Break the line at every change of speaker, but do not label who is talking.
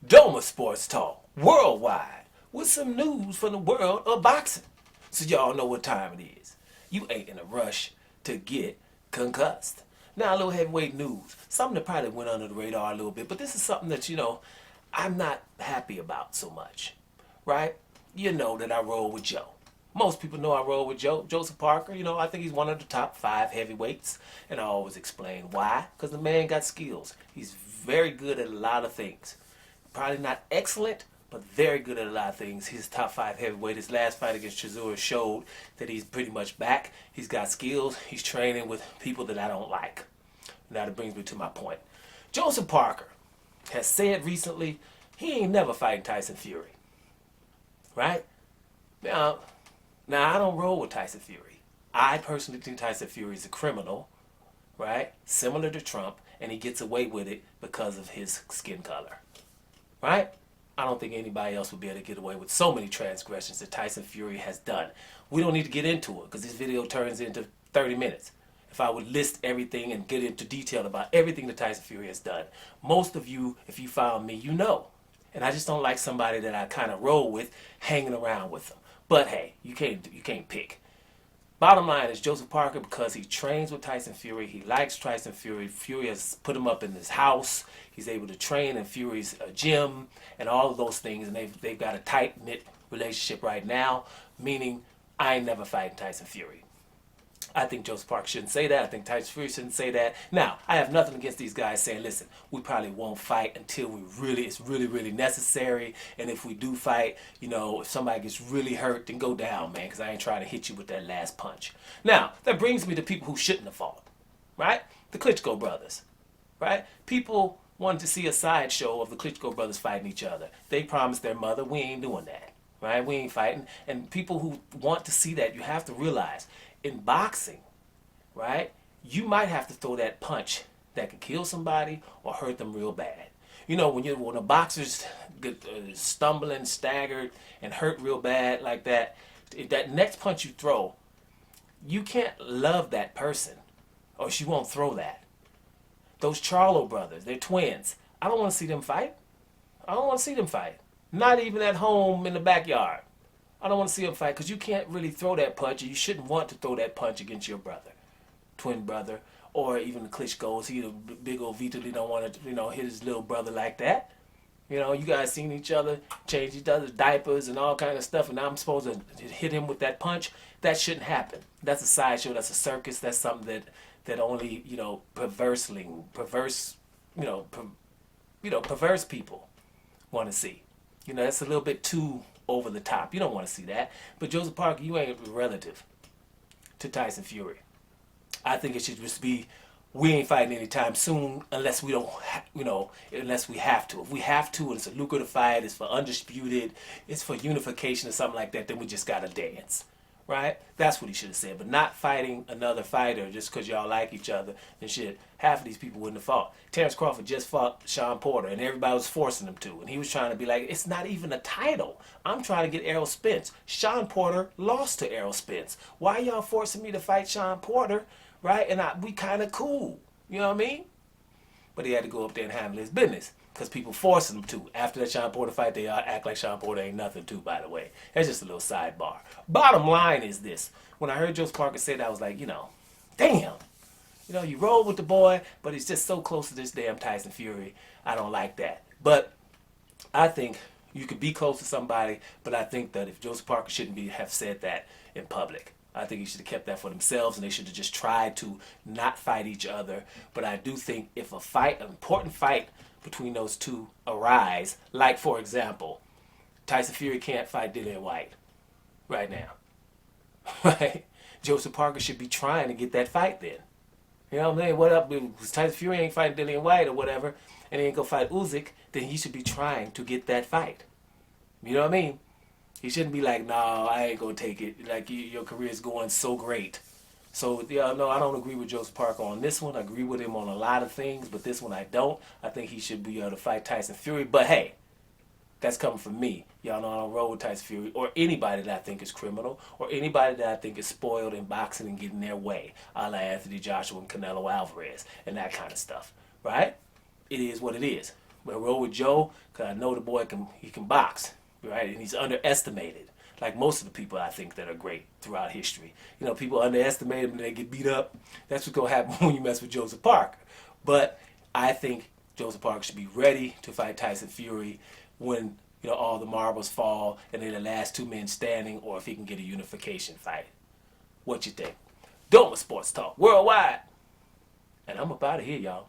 Doma Sports Talk worldwide with some news from the world of boxing. So y'all know what time it is. You ain't in a rush to get concussed. Now a little heavyweight news. Something that probably went under the radar a little bit, but this is something that, I'm not happy about so much. Right? You know that I roll with Joe. Most people know I roll with Joe. Joseph Parker, I think he's one of the top 5 heavyweights. And I always explain why. Because the man got skills. He's very good at a lot of things. Probably not excellent, but very good at a lot of things. He's a top 5 heavyweight. His last fight against Chisora showed that he's pretty much back. He's got skills. He's training with people that I don't like. Now that brings me to my point. Joseph Parker has said recently he ain't never fighting Tyson Fury. Right? Now I don't roll with Tyson Fury. I personally think Tyson Fury is a criminal, right? Similar to Trump, and he gets away with it because of his skin color. Right? I don't think anybody else would be able to get away with so many transgressions that Tyson Fury has done. We don't need to get into it because this video turns into 30 minutes. If I would list everything and get into detail about everything that Tyson Fury has done. Most of you, if you found me, you know. And I just don't like somebody that I kind of roll with hanging around with them. But hey, you can't pick. Bottom line is Joseph Parker, because he trains with Tyson Fury, he likes Tyson Fury. Fury has put him up in his house. He's able to train in Fury's gym and all of those things. And they've got a tight-knit relationship right now, meaning I ain't never fighting Tyson Fury. I think Joseph Parker shouldn't say that. I think Tyson Fury shouldn't say that. Now, I have nothing against these guys saying, listen, we probably won't fight until it's really necessary. And if we do fight, if somebody gets really hurt, then go down, man, because I ain't trying to hit you with that last punch. Now, that brings me to people who shouldn't have fought, right? The Klitschko brothers, right? People wanted to see a sideshow of the Klitschko brothers fighting each other. They promised their mother, we ain't doing that, right? We ain't fighting. And people who want to see that, you have to realize, in boxing, right, you might have to throw that punch that can kill somebody or hurt them real bad. When a boxer's get stumbling, staggered, and hurt real bad like that, that next punch you throw, you can't love that person or she won't throw that. Those Charlo brothers, they're twins. I don't want to see them fight. I don't want to see them fight. Not even at home in the backyard. I don't want to see them fight because you can't really throw that punch, and you shouldn't want to throw that punch against your brother, twin brother, or even the Klitschko's. He the big old Vitaly don't want to, hit his little brother like that. You guys seen each other, change each other's diapers and all kind of stuff, and now I'm supposed to hit him with that punch? That shouldn't happen. That's a sideshow. That's a circus. That's something that only perverse people want to see. That's a little bit too over the top. You don't want to see that. But Joseph Parker, you ain't relative to Tyson Fury. I think it should just be, we ain't fighting anytime soon unless we don't, unless we have to. If we have to, and it's a lucrative fight, it's for undisputed, it's for unification or something like that, then we just gotta dance. Right? That's what he should have said. But not fighting another fighter just because y'all like each other and shit. Half of these people wouldn't have fought. Terrence Crawford just fought Sean Porter, and everybody was forcing him to. And he was trying to be like, it's not even a title. I'm trying to get Errol Spence. Sean Porter lost to Errol Spence. Why y'all forcing me to fight Sean Porter? Right? And we kind of cool. You know what I mean? But he had to go up there and handle his business. Because people forcing him to. After that Sean Porter fight, they act like Sean Porter ain't nothing too, by the way. That's just a little sidebar. Bottom line is this. When I heard Joseph Parker say that, I was like, damn. You roll with the boy, but he's just so close to this damn Tyson Fury. I don't like that. But I think you could be close to somebody, but I think that if Joseph Parker shouldn't have said that in public. I think he should have kept that for themselves, and they should have just tried to not fight each other. But I do think if an important fight between those two arise, like for example, Tyson Fury can't fight Dillian White right now, right? Joseph Parker should be trying to get that fight then. You know what I mean? What up? Because Tyson Fury ain't fighting Dillian White or whatever, and he ain't gonna fight Usyk, then he should be trying to get that fight. You know what I mean? He shouldn't be like, nah, I ain't gonna take it. Like, your career is going so great. So, no, I don't agree with Joseph Parker on this one. I agree with him on a lot of things, but this one I don't. I think he should be able to fight Tyson Fury. But hey, that's coming from me. Y'all know I don't roll with Tyson Fury or anybody that I think is criminal or anybody that I think is spoiled in boxing and getting their way, a la Anthony Joshua and Canelo Alvarez and that kind of stuff, right? It is what it is. I roll with Joe because I know the boy can box, right? And he's underestimated, like most of the people I think that are great throughout history. You know, people underestimate him and they get beat up. That's what's gonna happen when you mess with Joseph Parker. But I think Joseph Parker should be ready to fight Tyson Fury when all the marbles fall and they're the last two men standing, or if he can get a unification fight. What you think? Doma Sports Talk Worldwide, and I'm up out of here, y'all.